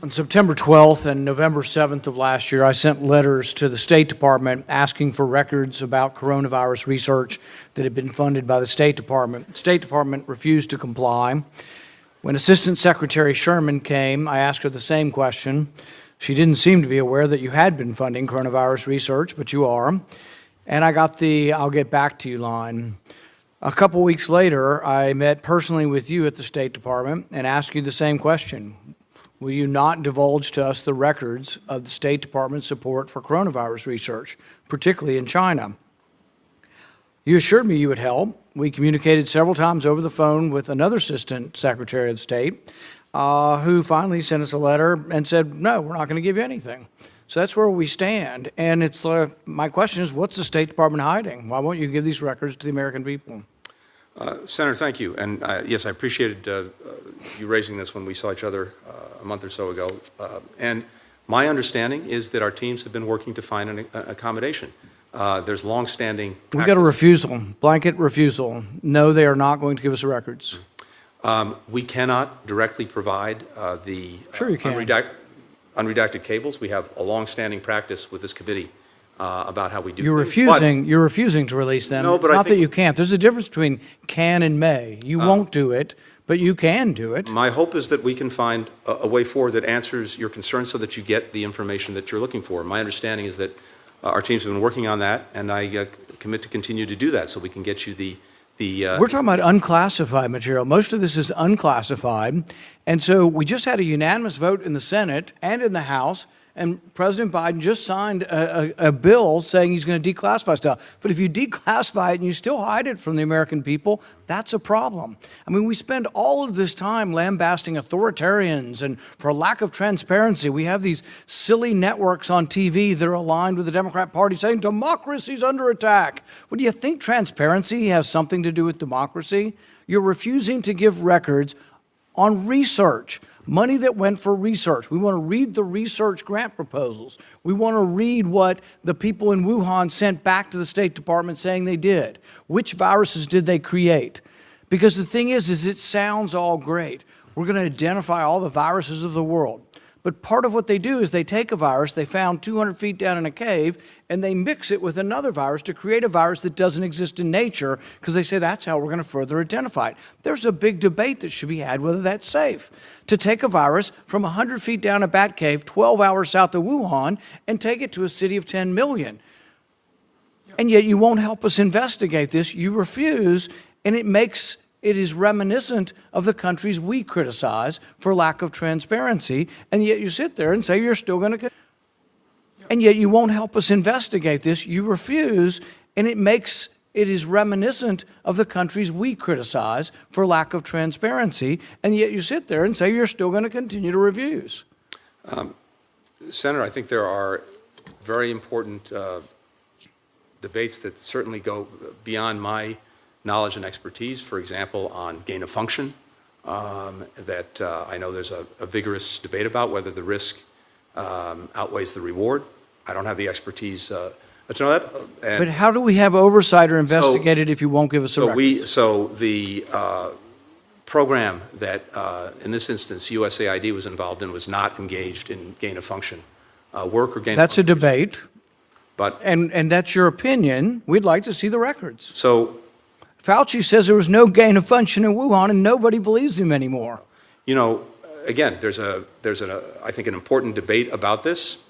On September 12th and November 7th of last year, I sent letters to the State Department asking for records about coronavirus research that had been funded by the State Department. The State Department refused to comply. When Assistant Secretary Sherman came, I asked her the same question. She didn't seem to be aware that you had been funding coronavirus research, but you are. And I got the "I'll get back to you" line. A couple weeks later, I met personally with you at the State Department and asked you the same question. Will you not divulge to us the records of the State Department's support for coronavirus research, particularly in China? You assured me you would help. We communicated several times over the phone with another Assistant Secretary of State who finally sent us a letter and said, no, we're not going to give you anything. So that's where we stand. And it's my question is, what's the State Department hiding? Why won't you give these records to the American people? Senator, thank you. And yes, I appreciated you raising this when we saw each other a month or so ago. And my understanding is that our teams have been working to find an accommodation. There's longstanding practice. We got a refusal, blanket refusal. No, they are not going to give us the records. We cannot directly provide the Sure you can. unredacted cables. We have a longstanding practice with this committee about how we do You're things. You're refusing to release them. No, it's but I not that think you can't. There's a difference between can and may. You won't do it, but you can do it. My hope is that we can find a way forward that answers your concerns so that you get the information that you're looking for. My understanding is that our teams have been working on that, and I commit to continue to do that so we can get you the We're talking about unclassified material. Most of this is unclassified. And so we just had a unanimous vote in the Senate and in the House, and President Biden just signed a bill saying he's going to declassify stuff. But if you declassify it and you still hide it from the American people, that's a problem. I mean, we spend all of this time lambasting authoritarians and for lack of transparency. We have these silly networks on TV that are aligned with the Democrat Party saying democracy's under attack. Well, do you think transparency has something to do with democracy? You're refusing to give records on research. Money that went for research. We want to read the research grant proposals. We want to read what the people in Wuhan sent back to the State Department saying they did. Which viruses did they create? Because the thing is it sounds all great. We're going to identify all the viruses of the world. But part of what they do is they take a virus they found 200 feet down in a cave and they mix it with another virus to create a virus that doesn't exist in nature because they say that's how we're going to further identify it. There's a big debate that should be had whether that's safe. To take a virus from 100 feet down a bat cave 12 hours south of Wuhan and take it to a city of 10 million. And yet you won't help us investigate this. You refuse, and it is reminiscent of the countries we criticize for lack of transparency, and yet you sit there and say you're still going to, and yet you won't help us investigate this. You refuse, and it is reminiscent of the countries we criticize for lack of transparency, and yet you sit there and say you're still going to continue to refuse. Senator, I think there are very important debates that certainly go beyond my knowledge and expertise, for example, on gain of function, that I know there's a vigorous debate about whether the risk outweighs the reward. I don't have the expertise to know that. But how do we have oversight or investigate it if you won't give us a record? So the program that, in this instance, USAID was involved in was not engaged in gain of function work or gain of function. That's a debate, but and that's your opinion. We'd like to see the records. So Fauci says there was no gain of function in Wuhan, and nobody believes him anymore. You know, again, there's I think an important debate about this.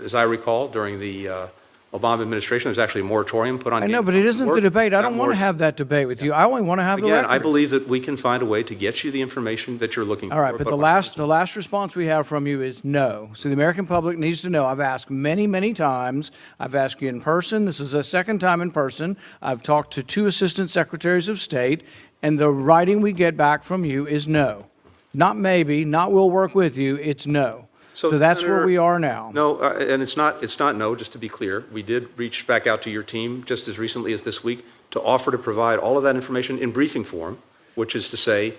As I recall, during the Obama administration, there's actually a moratorium put on. I know, but it isn't the debate. I don't want to have that debate with you. I only want to have the records. Again, I believe that we can find a way to get you the information that you're looking for. All right, but the last response we have from you is no. So the American public needs to know. I've asked many, many times. I've asked you in person. This is the second time in person. I've talked to 2 assistant secretaries of state, and the writing we get back from you is no. Not maybe, not we'll work with you, it's no. So that's Senator, where we are now. No, and it's not no, just to be clear. We did reach back out to your team just as recently as this week to offer to provide all of that information in briefing form, which is to say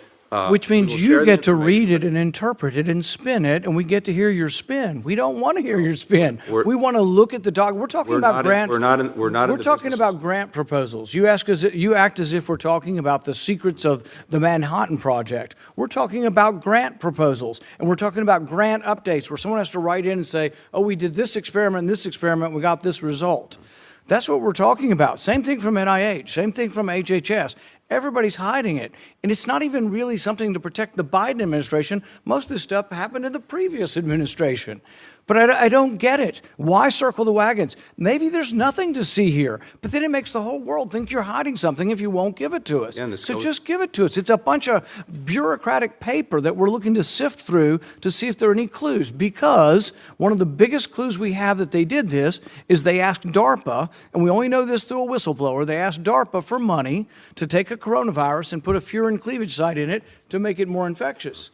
Which we means will you share the get to information. read it and interpret it and spin it, and we get to hear your spin. We don't want to hear your spin. We're- We want to look at the doc. We're talking We're about not in- grant. we're not in- we're not in We're the talking business- about grant proposals. You act as if we're talking about the secrets of the Manhattan Project. We're talking about grant proposals, and we're talking about grant updates where someone has to write in and say, "Oh, we did this experiment and this experiment, we got this result." That's what we're talking about. Same thing from NIH. Same thing from HHS. Everybody's hiding it. And it's not even really something to protect the Biden administration. Most of this stuff happened in the previous administration. But I don't get it. Why circle the wagons? Maybe there's nothing to see here, but then it makes the whole world think you're hiding something if you won't give it to us. Yeah, and So just give it to us. It's a bunch of bureaucratic paper that we're looking to sift through to see if there are any clues, because one of the biggest clues we have that they did this is they asked DARPA, and we only know this through a whistleblower, they asked DARPA for money to take a coronavirus and put a furin cleavage site in it to make it more infectious.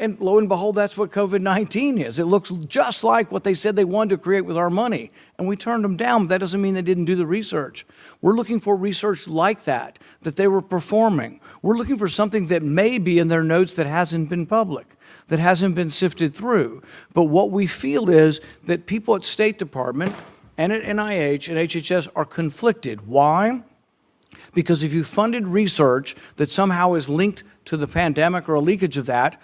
And lo and behold, that's what COVID-19 is. It looks just like what they said they wanted to create with our money. And we turned them down, but that doesn't mean they didn't do the research. We're looking for research like that they were performing. We're looking for something that may be in their notes that hasn't been public, that hasn't been sifted through. But what we feel is that people at State Department and at NIH and HHS are conflicted. Why? Because if you funded research that somehow is linked to the pandemic or a leakage of that,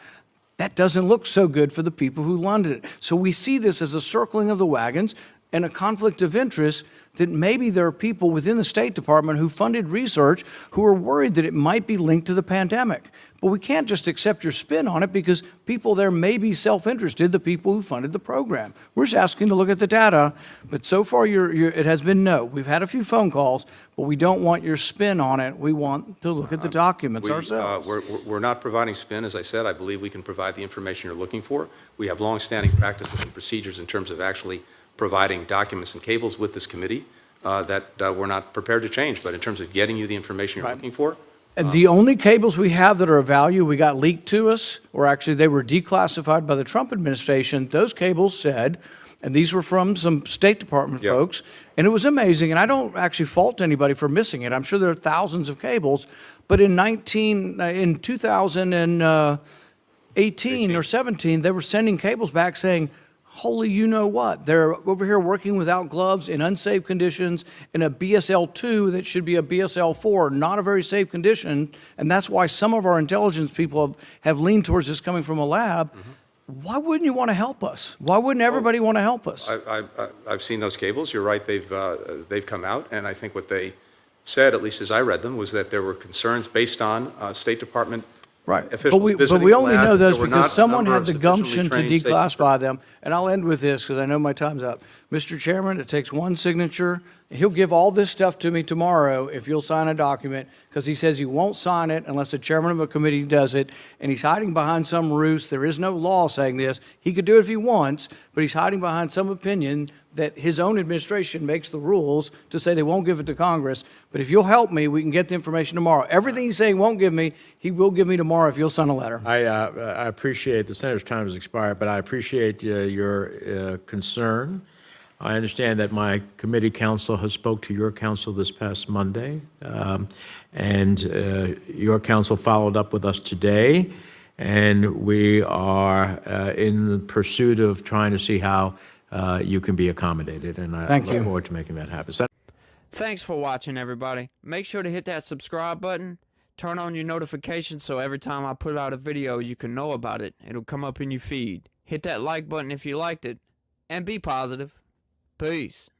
that doesn't look so good for the people who funded it. So we see this as a circling of the wagons and a conflict of interest that maybe there are people within the State Department who funded research who are worried that it might be linked to the pandemic. But we can't just accept your spin on it because people there may be self-interested, the people who funded the program. We're just asking to look at the data, but so far it has been no. We've had a few phone calls, but we don't want your spin on it. We want to look at the documents ourselves. We're not providing spin. As I said, I believe we can provide the information you're looking for. We have longstanding practices and procedures in terms of actually providing documents and cables with this committee that we're not prepared to change. But in terms of getting you the information you're looking for, And the only cables we have that are of value, we got leaked to us, or actually they were declassified by the Trump administration. Those cables said, and these were from some State Department folks, and it was amazing, and I don't actually fault anybody for missing it. I'm sure there are thousands of cables, but in 2018 or 17, they were sending cables back saying, holy you know what, they're over here working without gloves in unsafe conditions in a BSL-2 that should be a BSL-4, not a very safe condition, and that's why some of our intelligence people have leaned towards this coming from a lab. Why wouldn't you want to help us? Why wouldn't everybody want to help us? I've seen those cables. You're right, they've come out, and I think what they said, at least as I read them, was that there were concerns based on State Department officials but visiting we the only lab. know There those were because not a someone number had of the sufficiently gumption to trained State declassify them. And I'll end with this because I know my time's up. Mr. Chairman, it takes one signature. He'll give all this stuff to me tomorrow if you'll sign a document, because he says he won't sign it unless the chairman of a committee does it, and he's hiding behind some ruse. There is no law saying this. He could do it if he wants, but he's hiding behind some opinion that his own administration makes the rules to say they won't give it to Congress. But if you'll help me, we can get the information tomorrow. Everything he's saying won't give me, he will give me tomorrow if you'll sign a letter. I appreciate, the senator's time has expired, but I appreciate your concern. I understand that my committee counsel has spoke to your counsel this past Monday, and your counsel followed up with us today, and we are in pursuit of trying to see how you can be accommodated, and I look forward to making that happen. Thanks for watching, everybody. Make sure to hit that subscribe button. Turn on your notifications so every time I put out a video, you can know about it. It'll come up in your feed. Hit that like button if you liked it, and be positive. Peace.